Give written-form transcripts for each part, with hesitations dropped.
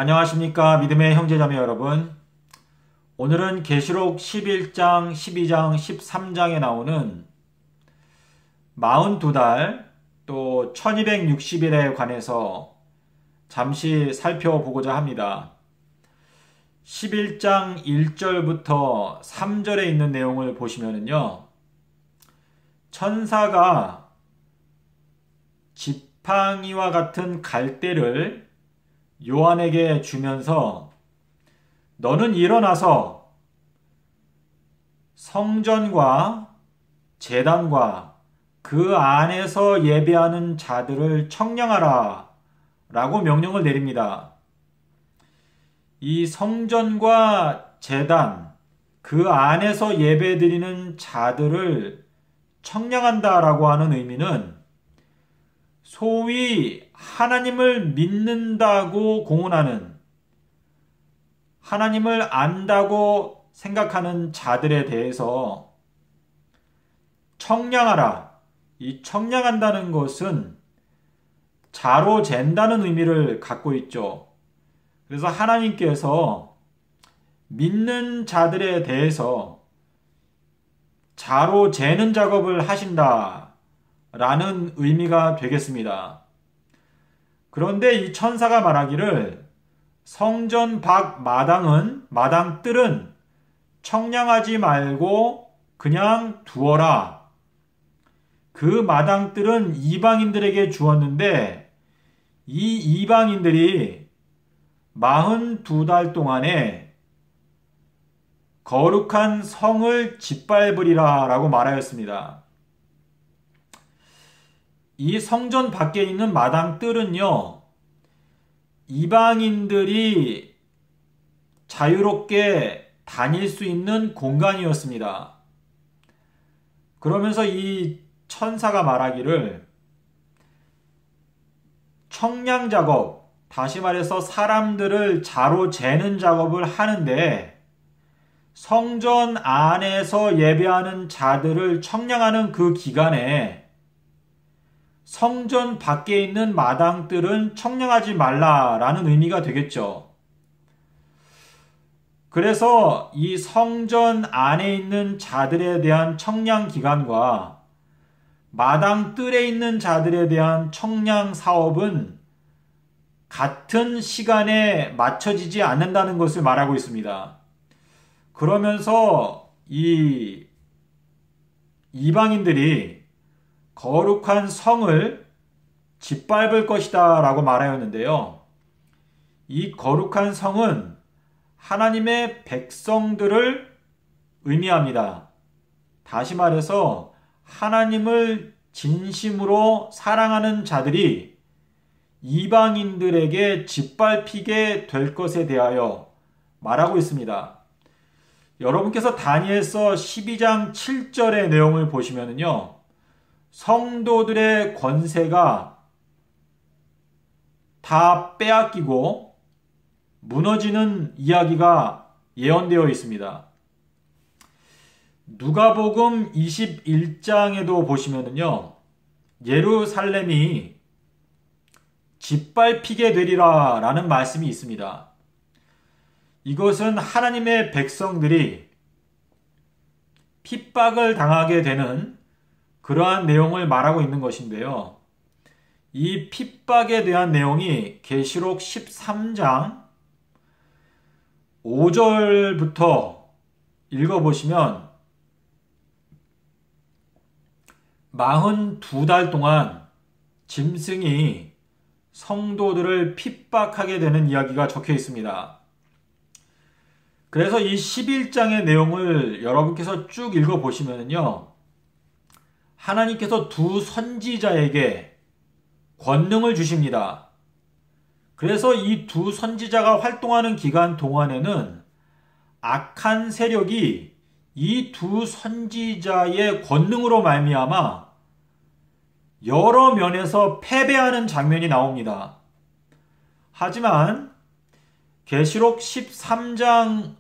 안녕하십니까 믿음의 형제자매 여러분. 오늘은 계시록 11장, 12장, 13장에 나오는 42달 또 1260일에 관해서 잠시 살펴보고자 합니다. 11장 1절부터 3절에 있는 내용을 보시면요, 천사가 지팡이와 같은 갈대를 요한에게 주면서 너는 일어나서 성전과 제단과 그 안에서 예배하는 자들을 청량하라 라고 명령을 내립니다. 이 성전과 제단, 그 안에서 예배드리는 자들을 청량한다 라고 하는 의미는 소위 하나님을 믿는다고 공언하는, 하나님을 안다고 생각하는 자들에 대해서 청량하라. 이 청량한다는 것은 자로 잰다는 의미를 갖고 있죠. 그래서 하나님께서 믿는 자들에 대해서 자로 재는 작업을 하신다 라는 의미가 되겠습니다. 그런데 이 천사가 말하기를 성전 밖 마당뜰은 청량하지 말고 그냥 두어라. 그 마당뜰은 이방인들에게 주었는데 이 이방인들이 42달 동안에 거룩한 성을 짓밟으리라 라고 말하였습니다. 이 성전 밖에 있는 마당뜰은요, 이방인들이 자유롭게 다닐 수 있는 공간이었습니다. 그러면서 이 천사가 말하기를 청량 작업, 다시 말해서 사람들을 자로 재는 작업을 하는데 성전 안에서 예배하는 자들을 청량하는 그 기간에 성전 밖에 있는 마당들은 청량하지 말라라는 의미가 되겠죠. 그래서 이 성전 안에 있는 자들에 대한 청량 기간과 마당뜰에 있는 자들에 대한 청량 사업은 같은 시간에 맞춰지지 않는다는 것을 말하고 있습니다. 그러면서 이 이방인들이 거룩한 성을 짓밟을 것이다 라고 말하였는데요. 이 거룩한 성은 하나님의 백성들을 의미합니다. 다시 말해서 하나님을 진심으로 사랑하는 자들이 이방인들에게 짓밟히게 될 것에 대하여 말하고 있습니다. 여러분께서 다니엘서 12장 7절의 내용을 보시면요, 성도들의 권세가 다 빼앗기고 무너지는 이야기가 예언되어 있습니다. 누가복음 21장에도 보시면요, 예루살렘이 짓밟히게 되리라 라는 말씀이 있습니다. 이것은 하나님의 백성들이 핍박을 당하게 되는 그러한 내용을 말하고 있는 것인데요. 이 핍박에 대한 내용이 계시록 13장 5절부터 읽어보시면 42달 동안 짐승이 성도들을 핍박하게 되는 이야기가 적혀 있습니다. 그래서 이 11장의 내용을 여러분께서 쭉 읽어보시면요, 하나님께서 두 선지자에게 권능을 주십니다. 그래서 이 두 선지자가 활동하는 기간 동안에는 악한 세력이 이 두 선지자의 권능으로 말미암아 여러 면에서 패배하는 장면이 나옵니다. 하지만 계시록 13장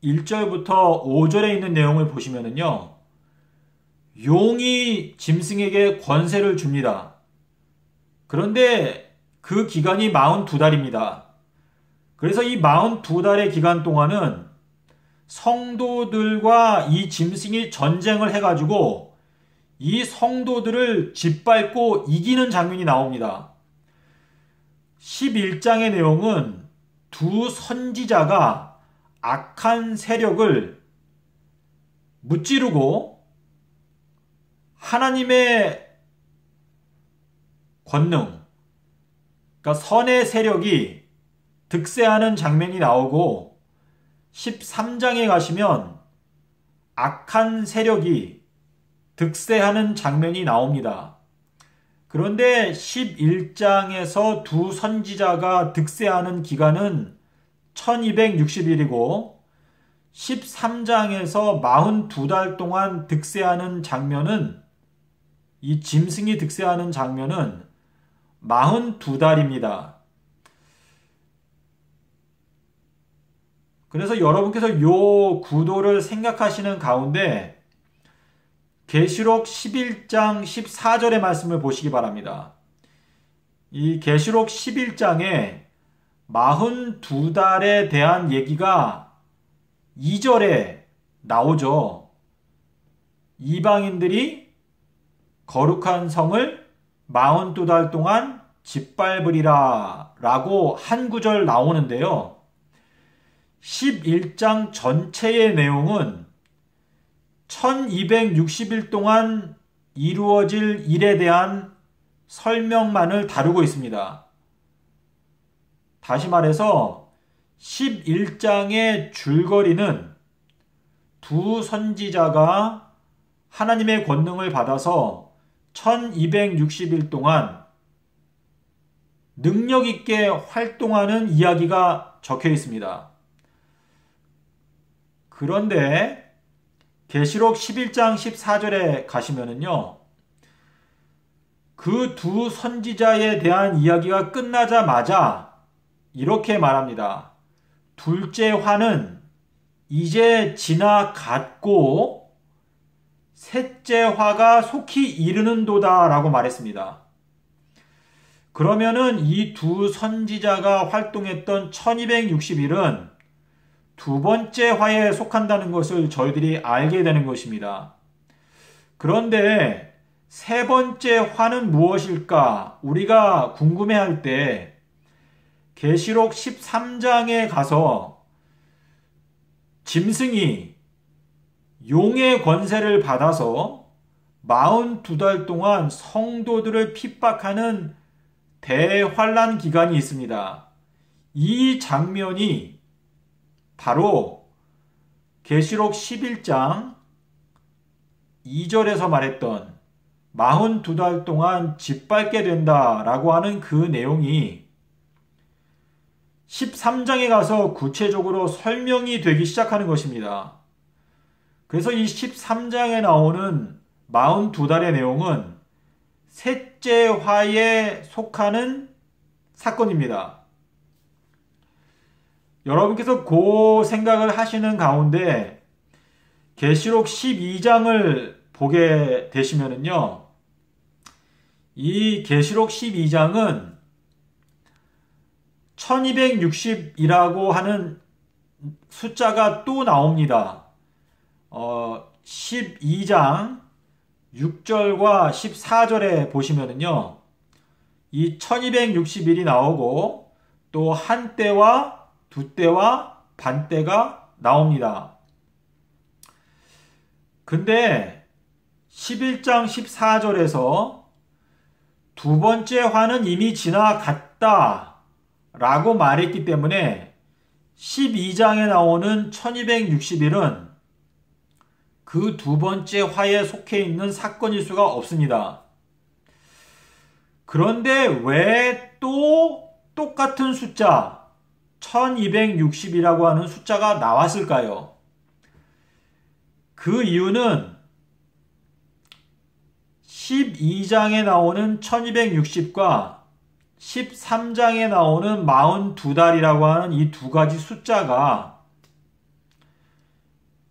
1절부터 5절에 있는 내용을 보시면요, 용이 짐승에게 권세를 줍니다. 그런데 그 기간이 42달입니다. 그래서 이 42달의 기간 동안은 성도들과 이 짐승이 전쟁을 해가지고 이 성도들을 짓밟고 이기는 장면이 나옵니다. 11장의 내용은 두 선지자가 악한 세력을 무찌르고 하나님의 권능, 그러니까 선의 세력이 득세하는 장면이 나오고 13장에 가시면 악한 세력이 득세하는 장면이 나옵니다. 그런데 11장에서 두 선지자가 득세하는 기간은 1260일이고 13장에서 42달 동안 득세하는 장면은 이 짐승이 득세하는 장면은 42달입니다. 그래서 여러분께서 이 구도를 생각하시는 가운데 계시록 11장 14절의 말씀을 보시기 바랍니다. 이 계시록 11장에 42달에 대한 얘기가 2절에 나오죠. 이방인들이 거룩한 성을 42달 동안 짓밟으리라 라고 한 구절 나오는데요. 11장 전체의 내용은 1260일 동안 이루어질 일에 대한 설명만을 다루고 있습니다. 다시 말해서 11장의 줄거리는 두 선지자가 하나님의 권능을 받아서 1260일 동안 능력 있게 활동하는 이야기가 적혀 있습니다. 그런데 계시록 11장 14절에 가시면은요, 그 두 선지자에 대한 이야기가 끝나자마자 이렇게 말합니다. 둘째 화는 이제 지나갔고 셋째 화가 속히 이르는도다 라고 말했습니다. 그러면은 이 두 선지자가 활동했던 1260일은 두 번째 화에 속한다는 것을 저희들이 알게 되는 것입니다. 그런데 세 번째 화는 무엇일까? 우리가 궁금해할 때 계시록 13장에 가서 짐승이 용의 권세를 받아서 42달 동안 성도들을 핍박하는 대환란 기간이 있습니다. 이 장면이 바로 계시록 11장 2절에서 말했던 42달 동안 짓밟게 된다라고 하는 그 내용이 13장에 가서 구체적으로 설명이 되기 시작하는 것입니다. 그래서 이 13장에 나오는 42달의 내용은 셋째 화에 속하는 사건입니다. 여러분께서 그 생각을 하시는 가운데 계시록 12장을 보게 되시면은요, 이 계시록 12장은 1260이라고 하는 숫자가 또 나옵니다. 12장 6절과 14절에 보시면은요, 이 1260일이 나오고 또 한때와 두때와 반때가 나옵니다. 근데 11장 14절에서 두 번째 화는 이미 지나갔다 라고 말했기 때문에 12장에 나오는 1260일은 그 두 번째 화에 속해 있는 사건일 수가 없습니다. 그런데 왜 또 똑같은 숫자 1260이라고 하는 숫자가 나왔을까요? 그 이유는 12장에 나오는 1260과 13장에 나오는 42달이라고 하는 이 두 가지 숫자가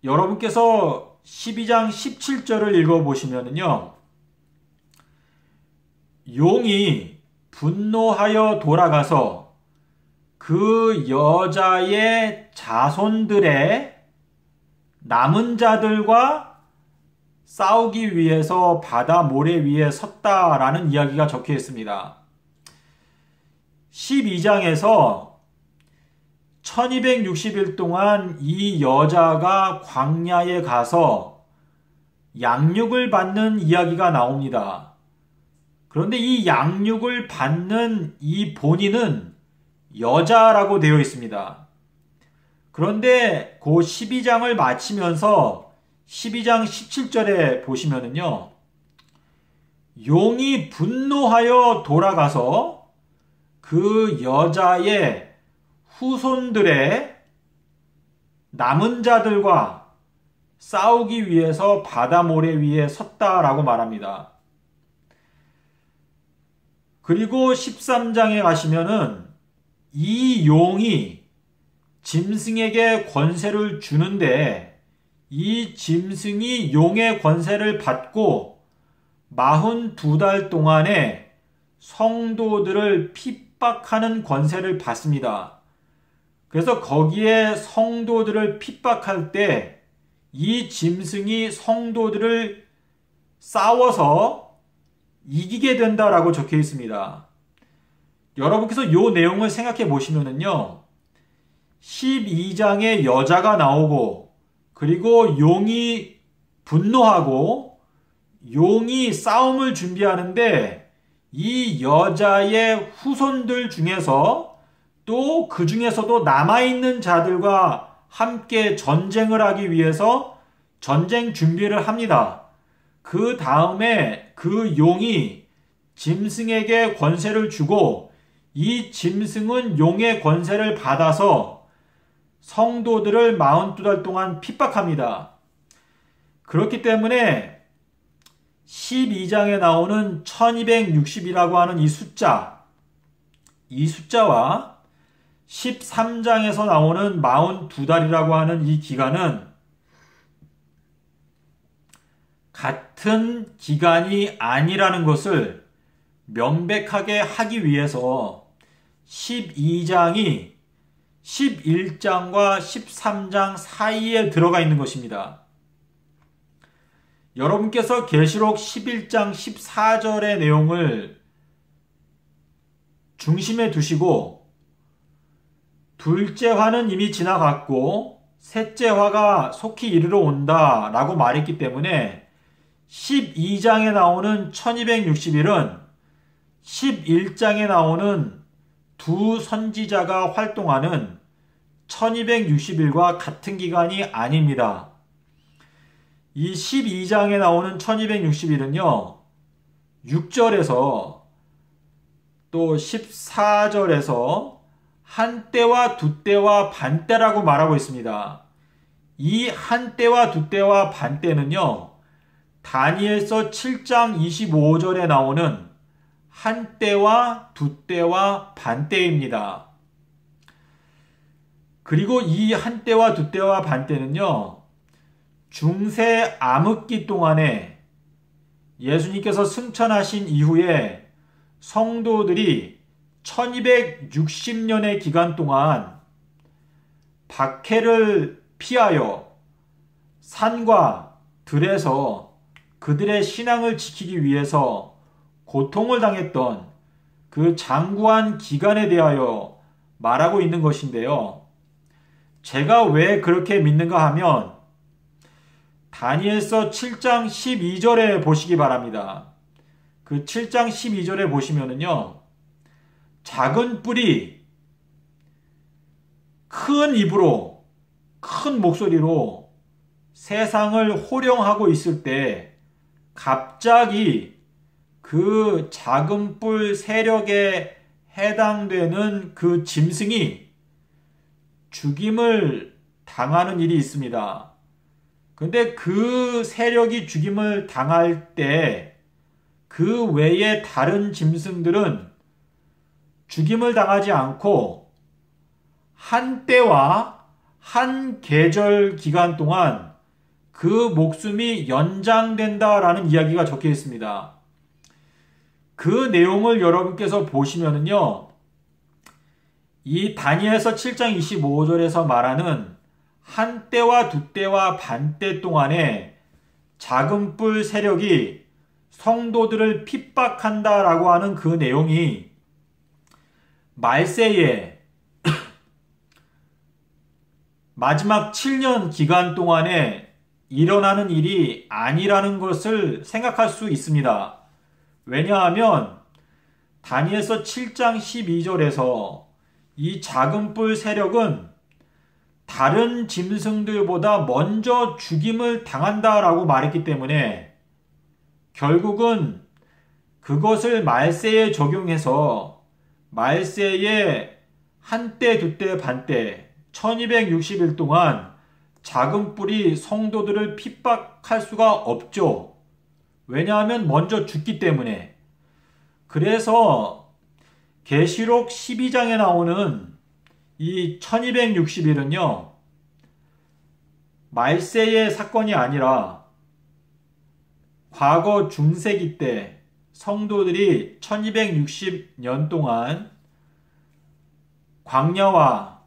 여러분께서 12장 17절을 읽어보시면요, 용이 분노하여 돌아가서 그 여자의 자손들의 남은 자들과 싸우기 위해서 바다 모래 위에 섰다라는 이야기가 적혀 있습니다. 12장에서 1260일 동안 이 여자가 광야에 가서 양육을 받는 이야기가 나옵니다. 그런데 이 양육을 받는 이 본인은 여자라고 되어 있습니다. 그런데 그 12장을 마치면서 12장 17절에 보시면은요, 용이 분노하여 돌아가서 그 여자의 후손들의 남은 자들과 싸우기 위해서 바다 모래 위에 섰다라고 말합니다. 그리고 13장에 가시면은 이 용이 짐승에게 권세를 주는데 이 짐승이 용의 권세를 받고 42달 동안에 성도들을 핍박하는 권세를 받습니다. 그래서 거기에 성도들을 핍박할 때 이 짐승이 성도들을 싸워서 이기게 된다라고 적혀 있습니다. 여러분께서 이 내용을 생각해 보시면은요, 12장에 여자가 나오고 그리고 용이 분노하고 용이 싸움을 준비하는데 이 여자의 후손들 중에서 또 그 중에서도 남아있는 자들과 함께 전쟁을 하기 위해서 전쟁 준비를 합니다. 그 다음에 그 용이 짐승에게 권세를 주고 이 짐승은 용의 권세를 받아서 성도들을 42달 동안 핍박합니다. 그렇기 때문에 12장에 나오는 1260이라고 하는 이 숫자와 13장에서 나오는 42달이라고 하는 이 기간은 같은 기간이 아니라는 것을 명백하게 하기 위해서 12장이 11장과 13장 사이에 들어가 있는 것입니다. 여러분께서 계시록 11장 14절의 내용을 중심에 두시고 둘째 화는 이미 지나갔고 셋째 화가 속히 이르러 온다 라고 말했기 때문에 12장에 나오는 1260일은 11장에 나오는 두 선지자가 활동하는 1260일과 같은 기간이 아닙니다. 이 12장에 나오는 1260일은요, 6절에서 또 14절에서 한때와 두때와 반때라고 말하고 있습니다. 이 한때와 두때와 반때는요, 다니엘서 7장 25절에 나오는 한때와 두때와 반때입니다. 그리고 이 한때와 두때와 반때는요, 중세 암흑기 동안에 예수님께서 승천하신 이후에 성도들이 1260년의 기간 동안 박해를 피하여 산과 들에서 그들의 신앙을 지키기 위해서 고통을 당했던 그 장구한 기간에 대하여 말하고 있는 것인데요. 제가 왜 그렇게 믿는가 하면 다니엘서 7장 12절에 보시기 바랍니다. 그 7장 12절에 보시면은요, 작은 뿔이 큰 입으로, 큰 목소리로 세상을 호령하고 있을 때 갑자기 그 작은 뿔 세력에 해당되는 그 짐승이 죽임을 당하는 일이 있습니다. 근데 그 세력이 죽임을 당할 때 그 외에 다른 짐승들은 죽임을 당하지 않고 한 때와 한 계절 기간 동안 그 목숨이 연장된다라는 이야기가 적혀 있습니다. 그 내용을 여러분께서 보시면은요, 이 다니엘서 7장 25절에서 말하는 한 때와 두 때와 반 때 동안에 작은 뿔 세력이 성도들을 핍박한다라고 하는 그 내용이 말세에 마지막 7년 기간 동안에 일어나는 일이 아니라는 것을 생각할 수 있습니다. 왜냐하면 다니엘서 7장 12절에서 이 작은 뿔 세력은 다른 짐승들보다 먼저 죽임을 당한다라고 말했기 때문에 결국은 그것을 말세에 적용해서 말세에 한때, 두때, 반때 1260일 동안 작은 뿔이 성도들을 핍박할 수가 없죠. 왜냐하면 먼저 죽기 때문에. 그래서 계시록 12장에 나오는 이 1260일은요, 말세의 사건이 아니라 과거 중세기 때 성도들이 1260년 동안 광야와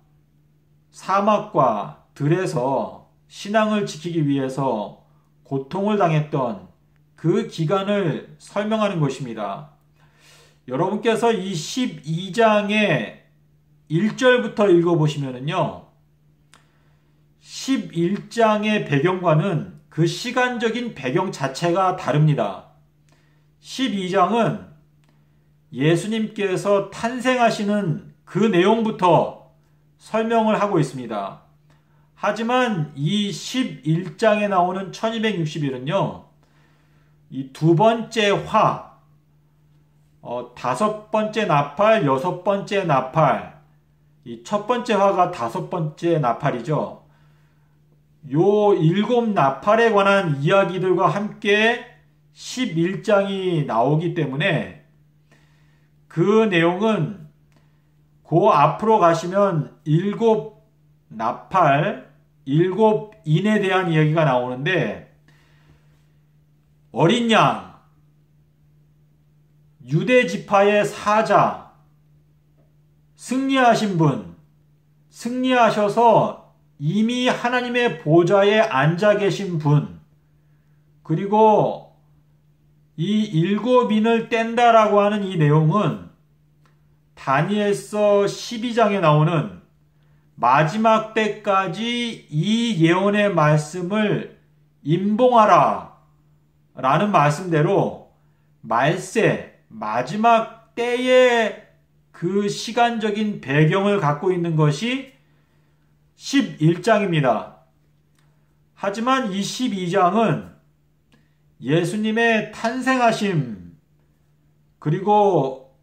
사막과 들에서 신앙을 지키기 위해서 고통을 당했던 그 기간을 설명하는 것입니다. 여러분께서 이 12장의 1절부터 읽어보시면은요, 11장의 배경과는 그 시간적인 배경 자체가 다릅니다. 12장은 예수님께서 탄생하시는 그 내용부터 설명을 하고 있습니다. 하지만 이 11장에 나오는 1260일은요, 이 두 번째 화, 다섯 번째 나팔, 여섯 번째 나팔, 이 첫 번째 화가 다섯 번째 나팔이죠. 요 일곱 나팔에 관한 이야기들과 함께 11장이 나오기 때문에 그 내용은 그 앞으로 가시면 일곱 나팔, 일곱 인에 대한 이야기가 나오는데, 어린 양, 유대 지파의 사자, 승리하신 분, 승리하셔서 이미 하나님의 보좌에 앉아 계신 분, 그리고 이 일곱인을 뗀다라고 하는 이 내용은 다니엘서 12장에 나오는 마지막 때까지 이 예언의 말씀을 임봉하라 라는 말씀대로 말세, 마지막 때의 그 시간적인 배경을 갖고 있는 것이 11장입니다. 하지만 이 12장은 예수님의 탄생하심, 그리고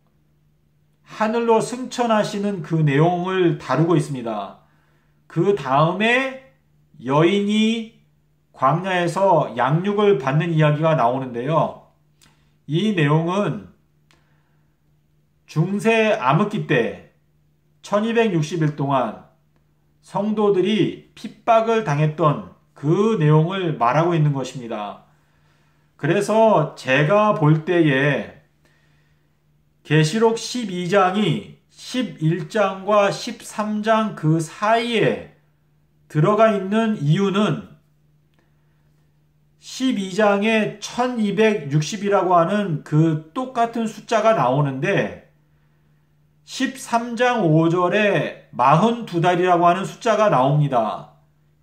하늘로 승천하시는 그 내용을 다루고 있습니다. 그 다음에 여인이 광야에서 양육을 받는 이야기가 나오는데요. 이 내용은 중세 암흑기 때 1260일 동안 성도들이 핍박을 당했던 그 내용을 말하고 있는 것입니다. 그래서 제가 볼 때에 계시록 12장이 11장과 13장 그 사이에 들어가 있는 이유는 12장에 1260이라고 하는 그 똑같은 숫자가 나오는데 13장 5절에 42달이라고 하는 숫자가 나옵니다.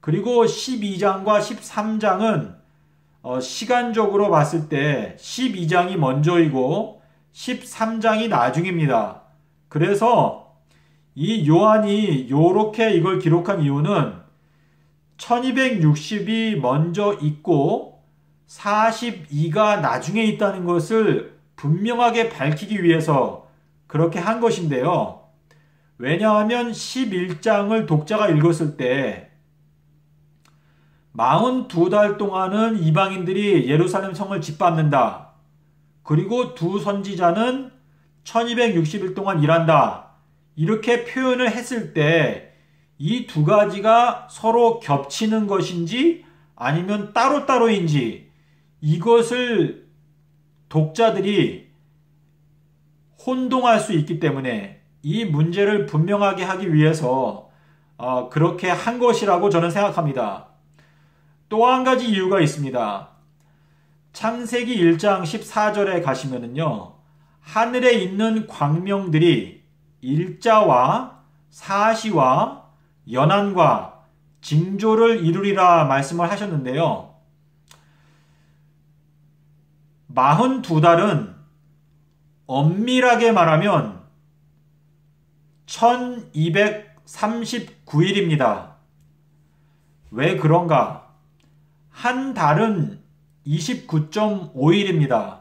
그리고 12장과 13장은 시간적으로 봤을 때 12장이 먼저이고 13장이 나중입니다. 그래서 이 요한이 요렇게 이걸 기록한 이유는 1260이 먼저 있고 42가 나중에 있다는 것을 분명하게 밝히기 위해서 그렇게 한 것인데요. 왜냐하면 11장을 독자가 읽었을 때 42달 동안은 이방인들이 예루살렘 성을 짓밟는다. 그리고 두 선지자는 1260일 동안 일한다. 이렇게 표현을 했을 때 이 두 가지가 서로 겹치는 것인지 아니면 따로따로인지 이것을 독자들이 혼동할 수 있기 때문에 이 문제를 분명하게 하기 위해서 그렇게 한 것이라고 저는 생각합니다. 또 한 가지 이유가 있습니다. 창세기 1장 14절에 가시면은요, 하늘에 있는 광명들이 일자와 사시와 연한과 징조를 이루리라 말씀을 하셨는데요. 42달은 엄밀하게 말하면 1239일입니다. 왜 그런가? 한 달은 29.5일입니다.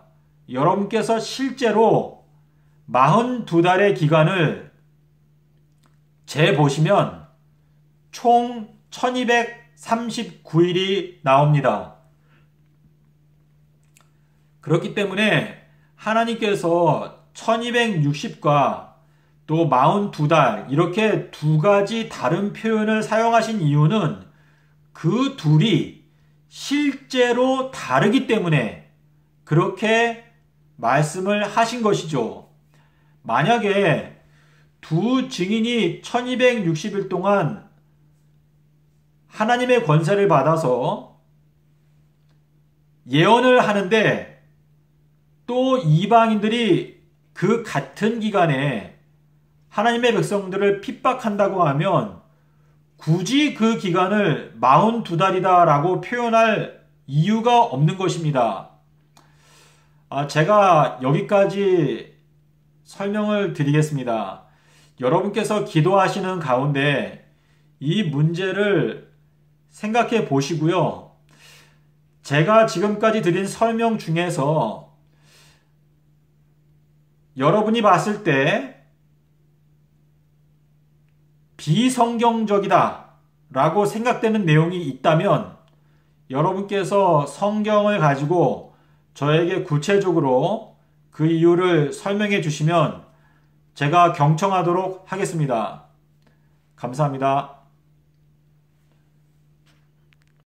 여러분께서 실제로 42달의 기간을 재보시면 총 1239일이 나옵니다. 그렇기 때문에 하나님께서 1260과 또 42달 이렇게 두 가지 다른 표현을 사용하신 이유는 그 둘이 실제로 다르기 때문에 그렇게 말씀을 하신 것이죠. 만약에 두 증인이 1260일 동안 하나님의 권세를 받아서 예언을 하는데 또 이방인들이 그 같은 기간에 하나님의 백성들을 핍박한다고 하면 굳이 그 기간을 42달이다 라고 표현할 이유가 없는 것입니다. 제가 여기까지 설명을 드리겠습니다. 여러분께서 기도하시는 가운데 이 문제를 생각해 보시고요. 제가 지금까지 드린 설명 중에서 여러분이 봤을 때 비성경적이다 라고 생각되는 내용이 있다면 여러분께서 성경을 가지고 저에게 구체적으로 그 이유를 설명해 주시면 제가 경청하도록 하겠습니다. 감사합니다.